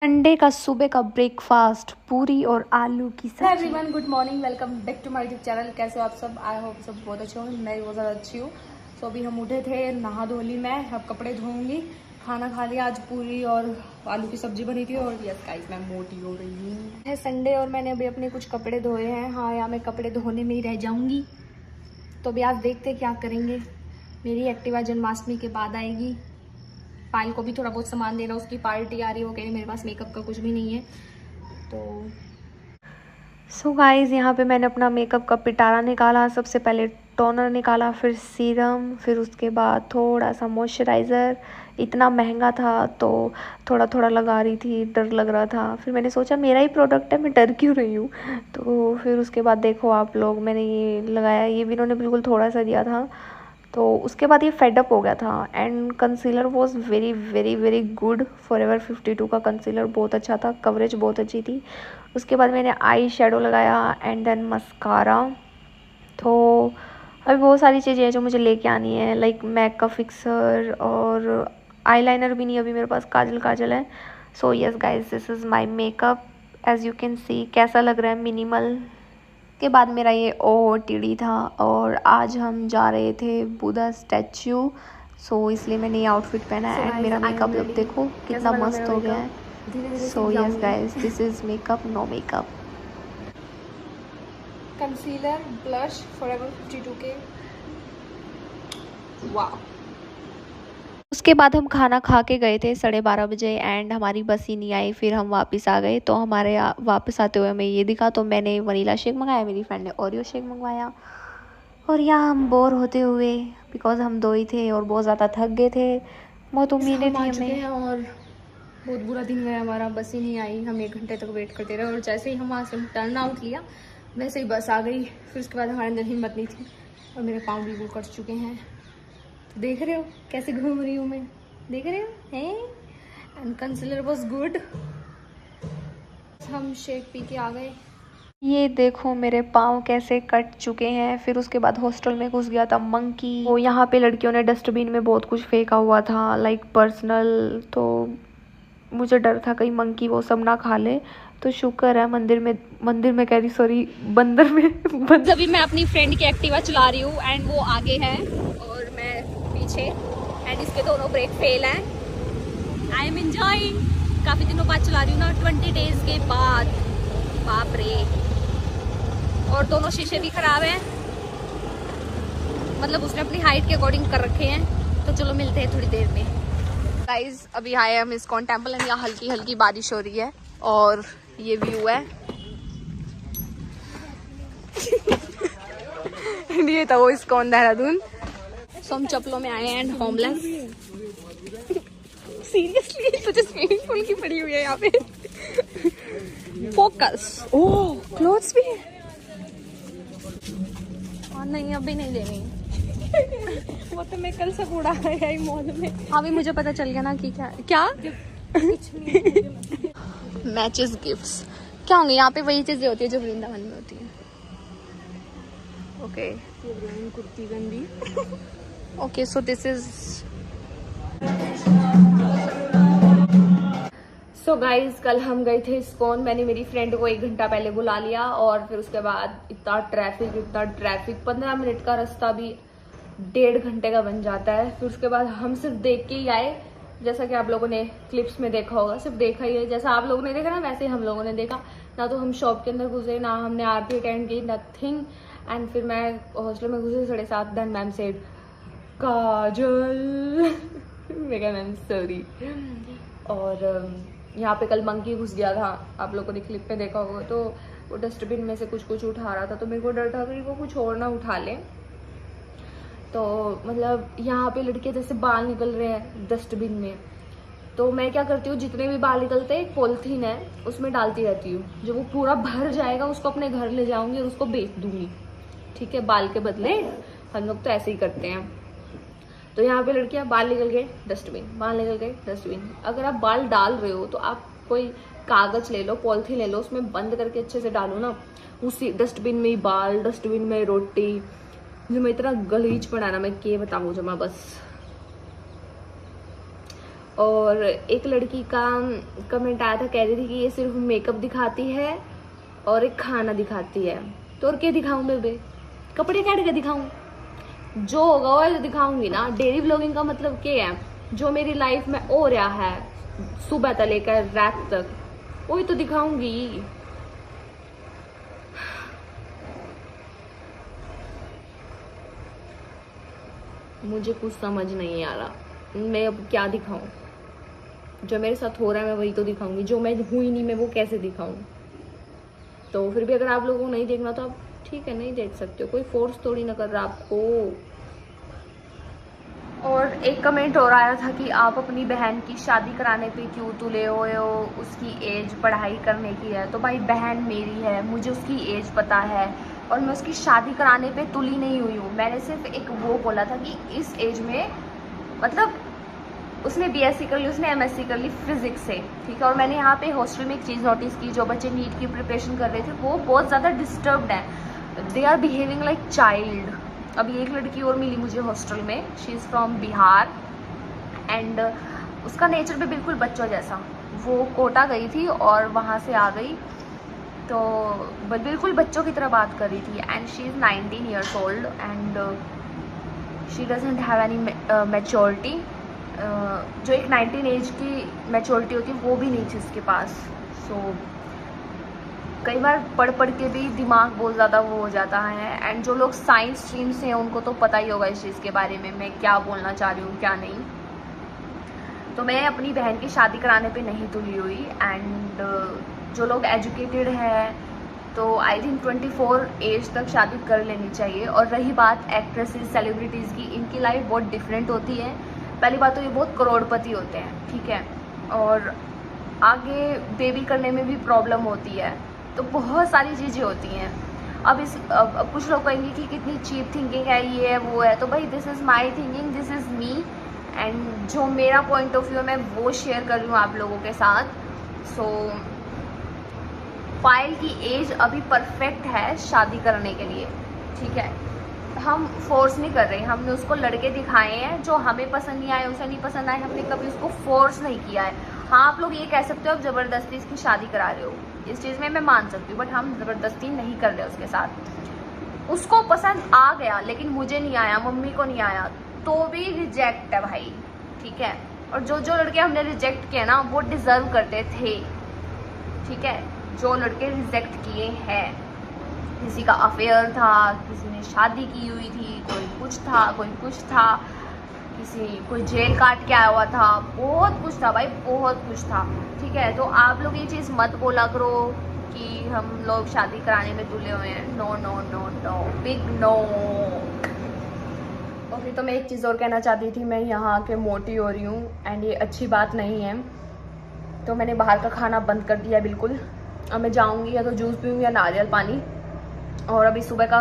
Sunday का सुबह का ब्रेकफास्ट पूरी और आलू की हेलो सब्जी। Everyone, good morning, welcome back to my YouTube channel. कैसे हो आप सब? आई होप सब बहुत अच्छे होंगे। मैं बहुत ज़्यादा अच्छी हूँ। सो अभी हम उठे थे, नहा धो ली मैं, अब कपड़े धोऊंगी। खाना खा लिया, आज पूरी और आलू की सब्जी बनी थी। और यस गाइस, मैं मोटी हो रही हूँ। है संडे और मैंने अभी अपने कुछ कपड़े धोए हैं। हाँ, या मैं कपड़े धोने में ही रह जाऊँगी। तो अभी आज देखते क्या करेंगे। मेरी एक्टिवा जन्माष्टमी के बाद आएगी। पायल को भी थोड़ा बहुत सामान देना, उसकी पार्टी आ रही है। वो कह रही मेरे पास मेकअप का कुछ भी नहीं है। तो सो गाइस, यहाँ पे मैंने अपना मेकअप का पिटारा निकाला। सबसे पहले टोनर निकाला, फिर सीरम, फिर उसके बाद थोड़ा सा मॉइस्चराइज़र। इतना महंगा था तो थोड़ा थोड़ा लगा रही थी, डर लग रहा था। फिर मैंने सोचा मेरा ही प्रोडक्ट है, मैं डर क्यों रही हूँ। तो फिर उसके बाद देखो आप लोग, मैंने ये लगाया। ये भी इन्होंने बिल्कुल थोड़ा सा दिया था। तो उसके बाद ये फेडअप हो गया था। And concealer was very very very good. Forever 52 का कंसीलर बहुत अच्छा था, कवरेज बहुत अच्छी थी। उसके बाद मैंने आई शेडो लगाया एंड देन मस्कारा। तो अभी बहुत सारी चीज़ें हैं जो मुझे लेके आनी है, लाइक मैक का फिक्सर, और आईलाइनर भी नहीं अभी मेरे पास, काजल है। So yes guys, this is my makeup. As you can see कैसा लग रहा है, मिनिमल। के बाद मेरा ये OOTD था और आज हम जा रहे थे बुद्धा स्टैच्यू। सो इसलिए मैंने ये आउटफिट पहना है। एंड मेरा मेकअप लुक देखो कितना मस्त हो गया है। धीरे धीरे सो सीख यस जाऊंगी। Guys, this is makeup, no makeup. Concealer, blush, forever 52 के। वाह। उसके बाद हम खाना खा के गए थे 12:30 बजे एंड हमारी बस ही नहीं आई। फिर हम वापस आ गए। तो हमारे वापस आते हुए हमें ये दिखा, तो मैंने वनीला शेक मंगाया, मेरी फ्रेंड ने ओरियो शेक मंगवाया। और यहाँ हम बोर होते हुए, बिकॉज हम दो ही थे और बहुत ज़्यादा थक गए थे, बहुत उम्मीदें हम थी आ चुके हमें। हैं और बहुत बुरा दिन गया हमारा। बस ही नहीं आई, हम 1 घंटे तक वेट करते रहे। और जैसे ही हम वहाँ से टर्न आउट लिया, वैसे ही बस आ गई। फिर उसके बाद हमारे अंदर हिम्मत नहीं थी और मेरे पाँव बिल्कुल कट चुके हैं। तो देख रहे हो कैसे घूम रही हूँ मैं, देख रहे हो हैं। And concealer was good. हम शेक पी के आ गए। ये देखो मेरे पाँव कैसे कट चुके हैं। फिर उसके बाद हॉस्टल में घुस गया था मंकी। वो यहाँ पे लड़कियों ने डस्टबिन में बहुत कुछ फेंका हुआ था, लाइक पर्सनल। तो मुझे डर था कहीं मंकी वो सब ना खा ले। तो शुक्र है मंदिर में कह रही, सॉरी, बंदर में अभी मैं अपनी फ्रेंड की एक्टिवा चला रही हूँ एंड वो आगे है और मैं पीछे। एंड इसके दोनों ब्रेक फेल हैं। I am enjoying. काफी दिनों बाद चला रही हूँ ना, 20 डेज के बाद। बाप रे। और दोनों शीशे भी खराब हैं, मतलब उसने अपनी हाइट के अकॉर्डिंग कर रखे हैं। तो चलो मिलते हैं थोड़ी देर में। गाइस, अभी आए हम इस्कॉन टेम्पल एंड यहाँ हल्की हल्की बारिश हो रही है और ये व्यू है। ये था वो इस्कॉन देहरादून। सो हम चप्पलों में आए हैं एंड होमलेस। सीरियसली तुझे स्विमिंग पूल की पड़ी हुई है यहाँ पे। फोकस। ओह, क्लोथ्स भी है। और नहीं, अभी नहीं लेनी। वो तो मैं कल सब उड़ा है मॉल में। अभी मुझे पता चल गया ना कि क्या मैचेस गिफ्ट्स क्या होंगे। यहाँ पे वही चीजें होती है जो वृंदावन में होती है। ओके कुर्ती गंदी। Okay, so this is. So guys, कल हम गए थे इस्कॉन। मैंने मेरी फ्रेंड को 1 घंटा पहले बुला लिया और फिर उसके बाद इतना ट्रैफिक 15 मिनट का रास्ता भी 1.5 घंटे का बन जाता है। फिर उसके बाद हम सिर्फ देख के ही आए, जैसा कि आप लोगों ने क्लिप्स में देखा होगा। सिर्फ देखा ही है, जैसा आप लोगों ने देखा ना वैसे हम लोगों ने देखा। ना तो हम शॉप के अंदर घुसे, ना हमने आरती अटेंड की, नथिंग। एंड फिर मैं हॉस्टल में घुसे 7:30। देन मैम सेड काजल। मैं कहा मैम सॉरी। और यहाँ पे कल मंकी घुस गया था, आप लोगों ने क्लिप में देखा होगा। तो वो डस्टबिन में से कुछ उठा रहा था, तो मेरे को डर था कि वो कुछ और ना उठा ले। तो मतलब यहाँ पे लड़के जैसे बाल निकल रहे हैं डस्टबिन में, तो मैं क्या करती हूँ, जितने भी बाल निकलते हैं एक पॉलिथीन है उसमें डालती रहती हूँ। जब वो पूरा भर जाएगा उसको अपने घर ले जाऊंगी और उसको बेच दूंगी। ठीक है, बाल के बदले हम लोग तो ऐसे ही करते हैं। तो यहाँ पे लड़कियां बाल निकल गए डस्टबिन, बाल निकल गए डस्टबिन। अगर आप बाल डाल रहे हो तो आप कोई कागज ले लो, पॉलिथीन ले लो, उसमें बंद करके अच्छे से डालो ना। उसी डस्टबिन में ही बाल, डस्टबिन में रोटी। जो मैं इतना गलीज बनाना, मैं क्या बताऊँ जमा बस। और एक लड़की का कमेंट आया था, कह रही थी कि ये सिर्फ मेकअप दिखाती है और एक खाना दिखाती है। तो और क्या दिखाऊं बेबे, कपड़े काट के दिखाऊं? जो होगा वो तो दिखाऊंगी ना। डेली व्लॉगिंग का मतलब क्या है, जो मेरी लाइफ में हो रहा है सुबह से लेकर रात तक, वही तो दिखाऊंगी। मुझे कुछ समझ नहीं आ रहा मैं अब क्या दिखाऊं। जो मेरे साथ हो रहा है मैं वही तो दिखाऊंगी, जो मैं हूं ही नहीं मैं वो कैसे दिखाऊं। तो फिर भी अगर आप लोगों को नहीं देखना तो आप ठीक है नहीं देख सकते हो, कोई फोर्स थोड़ी ना कर रहा आपको। और एक कमेंट और आया था कि आप अपनी बहन की शादी कराने पे क्यों तुले हुए हो, उसकी एज पढ़ाई करने की है। तो भाई बहन मेरी है, मुझे उसकी एज पता है और मैं उसकी शादी कराने पे तुली नहीं हुई हूँ। मैंने सिर्फ एक वो बोला था कि इस एज में, मतलब उसने बीएससी कर ली, उसने एमएससी कर ली फिजिक्स से, ठीक है। और मैंने यहाँ पे हॉस्टल में एक चीज़ नोटिस की, जो बच्चे नीट की प्रिपरेशन कर रहे थे वो बहुत ज़्यादा डिस्टर्ब्ड हैं, they are behaving like child. अभी एक लड़की और मिली मुझे हॉस्टल में, she is from Bihar and उसका नेचर भी बिल्कुल बच्चों जैसा। वो कोटा गई थी और वहाँ से आ गई तो बिल्कुल बच्चों की तरह बात कर रही थी। And she is 19 years old and she doesn't have any maturity. जो एक 19 एज की मैच्योरिटी होती है वो भी नहीं थी उसके पास। सो कई बार पढ़ पढ़ के भी दिमाग बहुत ज़्यादा वो हो जाता है। एंड जो लोग साइंस स्ट्रीम से हैं उनको तो पता ही होगा इस चीज़ के बारे में मैं क्या बोलना चाह रही हूँ क्या नहीं। तो मैं अपनी बहन की शादी कराने पे नहीं तुली हुई। एंड जो लोग एजुकेटेड हैं तो आई थिंक 24 एज तक शादी कर लेनी चाहिए। और रही बात एक्ट्रेसेस सेलिब्रिटीज़ की, इनकी लाइफ बहुत डिफरेंट होती है। पहली बात तो ये बहुत करोड़पति होते हैं, ठीक है, और आगे बेबी करने में भी प्रॉब्लम होती है, तो बहुत सारी चीज़ें होती हैं। अब कुछ लोग कहेंगे कि कितनी चीप थिंकिंग है, ये है वो है। तो भाई this is my thinking, this is me and जो मेरा पॉइंट ऑफ व्यू है मैं वो शेयर कर रही हूँ आप लोगों के साथ। सो पायल की एज अभी परफेक्ट है शादी करने के लिए, ठीक है। हम फोर्स नहीं कर रहे, हमने उसको लड़के दिखाए हैं जो हमें पसंद नहीं आए, उसे नहीं पसंद आए, हमने कभी उसको फोर्स नहीं किया है। हाँ आप लोग ये कह सकते हो आप ज़बरदस्ती इसकी शादी करा रहे हो, इस चीज़ में मैं मान सकती हूँ, बट हम ज़बरदस्ती नहीं कर रहे उसके साथ। उसको पसंद आ गया लेकिन मुझे नहीं आया, मम्मी को नहीं आया, तो भी रिजेक्ट है भाई, ठीक है। और जो जो लड़के हमने रिजेक्ट किए ना वो डिज़र्व करते थे, ठीक है। जो लड़के रिजेक्ट किए हैं, किसी का अफेयर था, किसी ने शादी की हुई थी, कोई कुछ था कोई कुछ था, कोई जेल काट के आया हुआ था, बहुत कुछ था भाई, बहुत कुछ था, ठीक है। तो आप लोग ये चीज़ मत बोला करो कि हम लोग शादी कराने में तुले हुए हैं। No no no no, big no. Okay, तो मैं एक चीज़ और कहना चाहती थी, मैं यहाँ आके मोटी हो रही हूँ एंड ये अच्छी बात नहीं है। तो मैंने बाहर का खाना बंद कर दिया बिल्कुल। अब मैं जाऊँगी या तो जूस पीऊँगी या नारियल पानी। और अभी सुबह का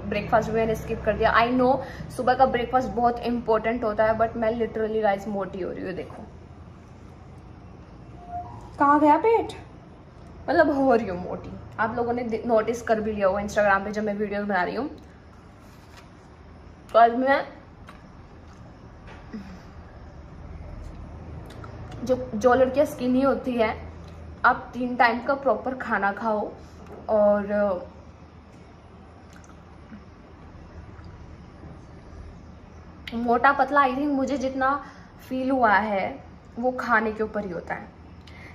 ब्रेकफास्ट भी मैंने स्किप कर दिया। आई नो सुबह का ब्रेकफास्ट बहुत इंपॉर्टेंट होता है, बट मैं लिटरली गाइस मोटी हो रही हूँ। देखो कहाँ गया पेट, मतलब हो रही हूँ मोटी। आप लोगों ने नोटिस कर भी लिया होगा इंस्टाग्राम पे जब मैं वीडियोस बना रही हूँ। तो आज मैं जो लड़कियाँ स्किनी होती है, आप 3 टाइम का प्रॉपर खाना खाओ और मोटा पतला आई थिंक मुझे जितना फील हुआ है वो खाने के ऊपर ही होता है।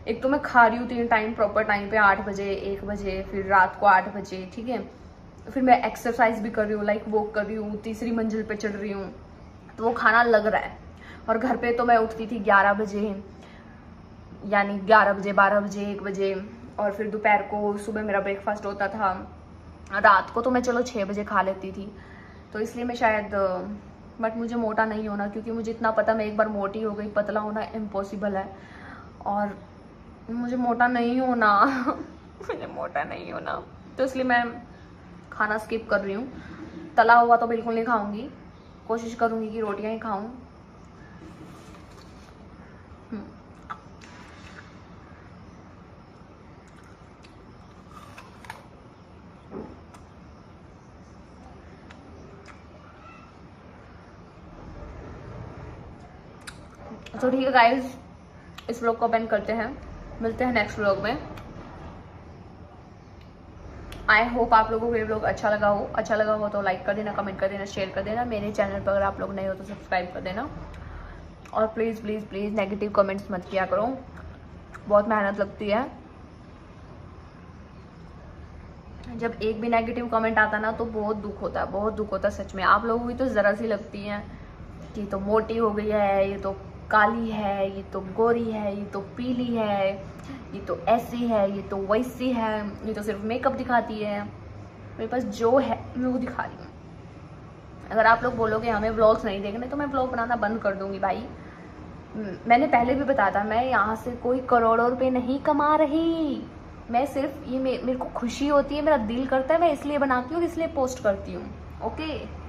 एक तो मैं खा रही हूँ 3 टाइम प्रॉपर टाइम पे, 8 बजे 1 बजे, फिर रात को 8 बजे, ठीक है। फिर मैं एक्सरसाइज भी कर रही हूँ, लाइक वॉक कर रही हूँ, 3री मंजिल पे चढ़ रही हूँ, तो वो खाना लग रहा है। और घर पे तो मैं उठती थी 11 बजे, यानी 11 बजे 12 बजे 1 बजे, और फिर दोपहर को सुबह मेरा ब्रेकफास्ट होता था। रात को तो मैं चलो 6 बजे खा लेती थी। तो इसलिए मैं शायद, बट मुझे मोटा नहीं होना, क्योंकि मुझे इतना पता मैं एक बार मोटी हो गई, पतला होना इम्पॉसिबल है। और मुझे मोटा नहीं होना मुझे मोटा नहीं होना, तो इसलिए मैं खाना स्किप कर रही हूँ। तला हुआ तो बिल्कुल नहीं खाऊंगी, कोशिश करूँगी कि रोटियां ही खाऊं। तो ठीक है गाइस, इस व्लॉग को अब एंड करते हैं, मिलते हैं नेक्स्ट व्लॉग में। आई होप आप लोगों को ये व्लॉग अच्छा लगा हो तो लाइक कर देना, कमेंट कर देना, शेयर कर देना। मेरे चैनल पर अगर आप लोग नए हो तो सब्सक्राइब कर देना। और please please please negative comments मत किया करो, बहुत मेहनत लगती है। जब एक भी नेगेटिव कमेंट आता ना तो बहुत दुख होता है, बहुत दुख होता है सच में। आप लोगों की तो ज़रा सी लगती है कि तो मोटी हो गई है, ये तो काली है, ये तो गोरी है, ये तो पीली है, ये तो ऐसी है, ये तो वैसी है, ये तो सिर्फ मेकअप दिखाती है। मेरे पास जो है मैं वो दिखा रही हूँ। अगर आप लोग बोलोगे हमें व्लॉग्स नहीं देखने तो मैं व्लॉग बनाना बंद कर दूंगी भाई। मैंने पहले भी बताया था, मैं यहाँ से कोई करोड़ों रुपए नहीं कमा रही। मैं सिर्फ ये मेरे को खुशी होती है, मेरा दिल करता है, मैं इसलिए बनाती हूँ, इसलिए पोस्ट करती हूँ। ओके,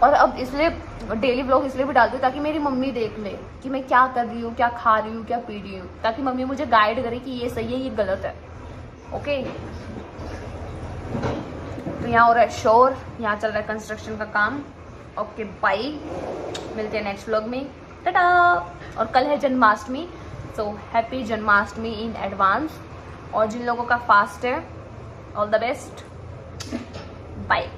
और अब इसलिए डेली व्लॉग इसलिए भी डालती हूँ ताकि मेरी मम्मी देख ले कि मैं क्या कर रही हूँ, क्या खा रही हूँ, क्या पी रही हूँ, ताकि मम्मी मुझे गाइड करे कि ये सही है, ये गलत है। ओके, तो यहाँ हो रहा है शोर, यहाँ चल रहा है कंस्ट्रक्शन का काम। ओके बाय, मिलते हैं नेक्स्ट व्लॉग में, टाटा। और कल है Janmashtami, so happy Janmashtami in advance. और जिन लोगों का फास्ट है, ऑल द बेस्ट, बाय।